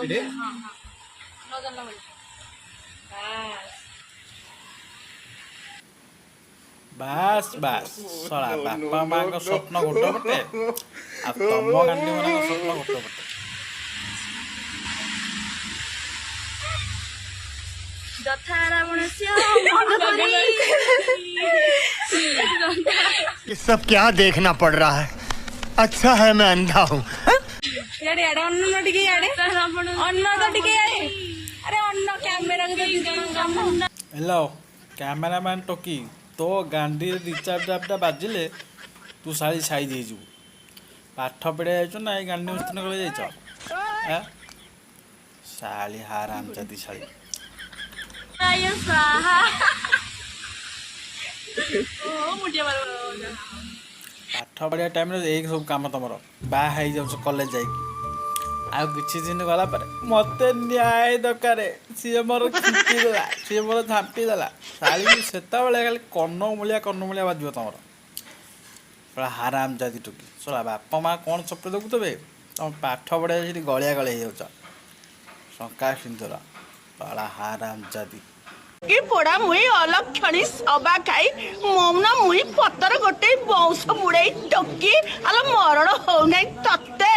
ଏଠି हाँ हाँ न जानला बोली ବାସ୍ ବାସ୍ ଶଳା ବାପା ମାଙ୍କ ସ୍ୱପ୍ନ ଗୋଟେ ପଟେ ଆଉ ତମ ଗାଣ୍ଡି ମାନଙ୍କ ସ୍ୱପ୍ନ ଗୋଟେ ପଟେ। ଯଥା ରାବଣସ୍ୟ ମନ୍ଦଧରି ये सब क्या देखना पड़ रहा है। अच्छा है मैं अंधा हूँ। याडे याडे अन्न टिके याडे अन्न तो टिके याडे अरे अन्न कैमरा को तो दिजण हेलो କ୍ୟାମେରାମ୍ୟାନ୍ ଟୋକି ତୋ ଗାଣ୍ଡିରେ ଦି ଚାରି ଡାବଟା ବାଜିଲେ ତୁ ଶାଳି ସାଇଜ୍ ହେଇଯିବୁ। ପାଠ ପଢ଼ିଆ ଯାଇଛୁ ନା ଏଇ ଗାଣ୍ଡି ଉସ୍ତନ କରି ଯାଇଛ ଶାଳି ହାରାମ ଜାତି ଶାଳି। आय स्वाहा ओ मुटिया मार ପାଠ ପଢ଼ିବା ଟାଇମ୍ରେ ଏଇ ସବୁ କାମ ତମର ବାହା ହେଇଯାଉଛ କଲେଜ ଯାଇକି ଆଉ କିଛି ଦିନ ଗଲା ପରେ ମୋତେ ନ୍ୟାୟ ଦରକାର ସିଏ ମୋର ଖିପି ଦେଲା ସିଏ ମୋର ଝାମ୍ପି ଦେଲା ଶାଳି ସେତେବେଳେ ଖାଲି କର୍ଣ୍ଣମୂଳିଆ ବାଜିବ ତମର ଶଳା ହାରାମ ଜାତି ଟୋକି ଶଳା ବାପା ମା କ'ଣ ସ୍ୱପ୍ନ ଦେଖୁଥିବେ ତମ ପାଠ ପଢ଼ିବା ସେଠି ଗଳିଆ ଗଳି ହେଇଯାଉଛ ଶଙ୍କା ସିନ୍ଦୁର ଶଳା ହାରାମ ଜାତି। କି ପୋଡ଼ା ମୁଇ ଅଲକ୍ଷଣୀ ସବା ଖାଇ ମୌନ ମୁଇ ପତର ଗୋଟେ ବଉଁଶ ବୁଡ଼େଇ ଟୋକି ଆଲ ମରଣ ହଉନାହିଁ ତତେ।